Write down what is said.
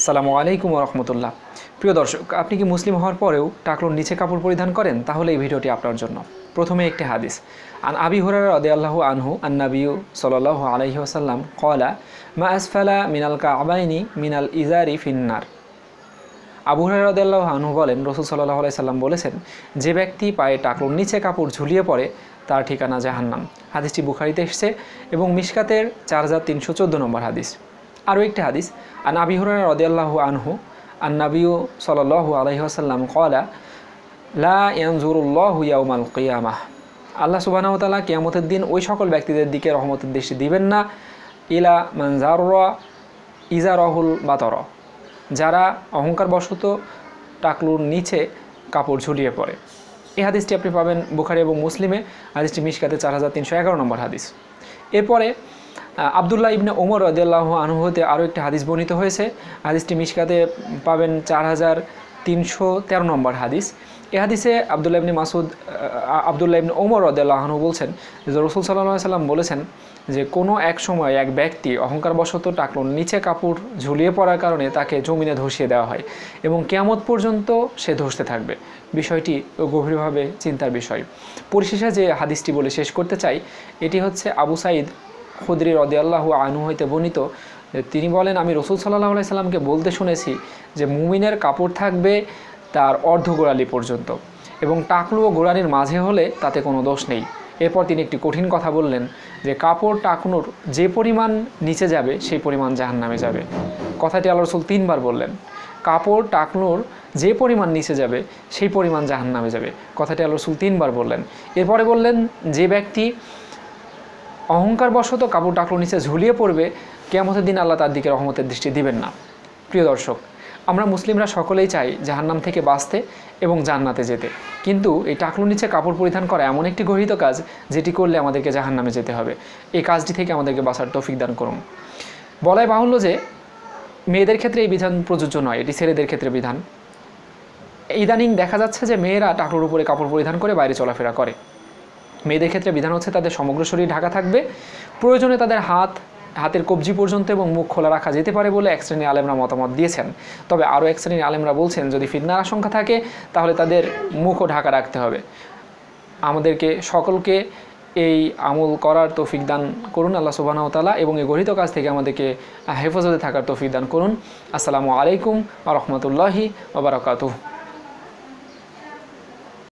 আসসালামু আলাইকুম ওয়া রাহমাতুল্লাহ। প্রিয় দর্শক, আপনি কি মুসলিম হওয়ার পরেও টাকলোর নিচে কাপড় পরিধান করেন? তাহলে এই ভিডিওটি আপনার জন্য। প্রথমে একটি হাদিস, আন আবি হুরায়রা রাদিয়াল্লাহু আনহু আন-নাবিয়্যু সাল্লাল্লাহু আলাইহি ওয়াসাল্লাম ক্বালা মা আসফালা মিনাল কা'বাইনি মিনাল ইজারি ফিন্নার। আবু হুরায়রা রাদিয়াল্লাহু আনহু বলেন, রাসূল সাল্লাল্লাহু আলাইহি সাল্লাম বলেছেন, যে ব্যক্তি পায়ে টাকলোর নিচে কাপড় ঝুলিয়ে পড়ে তার ঠিকানা জাহান্নাম। হাদিসটি বুখারীতে এসেছে এবং মিশকাতের 4314 নম্বর হাদিস। আরও একটি হাদিস, আন আবি হুরায়রা রাদিয়াল্লাহু আনহু আন-নাবিয়্যু সাল্লাল্লাহু আলাইহি ওয়াসাল্লাম ক্বালা লা ইয়ানজুরুল্লাহু ইয়াওমাল কিয়ামাহ। আল্লাহ সুবহানাহু ওয়া তাআলা কিয়ামতের দিন ওই সকল ব্যক্তিদের দিকে রহমতের দৃষ্টি দিবেন না, ইলা মান জাররা ইজারাহুল বাতরা, যারা অহংকারবশত টাকলুর নিচে কাপড় ঝুলিয়ে পড়ে। এই হাদিসটি আপনি পাবেন বুখারী এবং মুসলিমে। হাদিসটি মিশকাতে 4311 নম্বর হাদিস। এরপরে আবদুল্লাহ ইবনে ওমর রাদিয়াল্লাহু আনহু হতে আরও একটি হাদিস বর্ণিত হয়েছে। হাদিসটি মিশকাতে পাবেন 4313 নম্বর হাদিস। এই হাদিসে আবদুল্লাহ ইবনে ওমর রাদিয়াল্লাহু আনহু বলছেন যে রাসূল সাল্লাল্লাহু আলাইহি সাল্লাম বলেছেন যে কোনো এক সময় এক ব্যক্তি অহংকারবশত টাকলোর নিচে কাপড় ঝুলিয়ে পড়ার কারণে তাকে জমিনে ধসিয়ে দেওয়া হয় এবং কিয়ামত পর্যন্ত সে ধসতে থাকবে। বিষয়টি গভীরভাবে চিন্তার বিষয়। পরিশেষে যে হাদিসটি বলে শেষ করতে চাই, এটি হচ্ছে আবু সাঈদ খুদরি রাদিয়াল্লাহু আনহু হইতে বর্ণিত। তিনি বলেন, আমি রাসূল সাল্লাল্লাহু আলাইহি সাল্লামকে বলতে শুনেছি যে মুমিনের কাপড় থাকবে তার অর্ধ গোড়ালি পর্যন্ত এবং টাকলু ও গোড়ালির মাঝে হলে তাতে কোনো দোষ নেই। এরপর তিনি একটি কঠিন কথা বললেন যে কাপড় টাকনুর যে পরিমাণ নিচে যাবে সেই পরিমাণ জাহান্নামে যাবে। কথাটি আল্লাহ রাসূল 3 বার বললেন। কাপড় টাকনুর যে পরিমাণ নিচে যাবে সেই পরিমাণ জাহান্নামে যাবে। কথাটি আল্লাহ রাসূল 3 বার বললেন। এরপরে বললেন, যে ব্যক্তি অহংকারবশত কাপড় টাকলোর নিচে ঝুলিয়ে পড়বে, কিয়ামতের দিন আল্লাহ তার দিকে রহমতের দৃষ্টি দিবেন না। প্রিয় দর্শক, আমরা মুসলিমরা সকলেই চাই জাহান্নাম থেকে বাঁচতে এবং জান্নাতে যেতে, কিন্তু এই টাকলোর নিচে কাপড় পরিধান করা এমন একটি গর্হিত কাজ যেটি করলে আমাদেরকে জাহান্নামে যেতে হবে। এই কাজটি থেকে আমাদেরকে বাঁচার তৌফিক দান করুন। বলাই বাহুল্য যে মেয়েদের ক্ষেত্রে এই বিধান প্রযোজ্য নয়, এটি ছেলেদের ক্ষেত্রে বিধান। ইদানিং দেখা যাচ্ছে যে মেয়েরা টাকলোর উপরে কাপড় পরিধান করে বাইরে চলাফেরা করে। মেয়েদের ক্ষেত্রে বিধান হচ্ছে তাদের সমগ্র শরীর ঢাকা থাকবে, প্রয়োজনে তাদের হাতের কবজি পর্যন্ত এবং মুখ খোলা রাখা যেতে পারে বলে এক শ্রেণীর আলেমরা মতামত দিয়েছেন। তবে আরও এক শ্রেণীর আলেমরা বলছেন, যদি ফিতনার আশঙ্কা থাকে তাহলে তাদের মুখও ঢাকা রাখতে হবে। আমাদেরকে সকলকে এই আমল করার তৌফিক দান করুন আল্লাহ সুবহানাহু ওয়া তাআলা, এবং এই গর্হিত কাজ থেকে আমাদেরকে হেফাজতে থাকার তৌফিক দান করুন। আসসালামু আলাইকুম ওয়া রাহমাতুল্লাহি ওয়া বারাকাতুহু।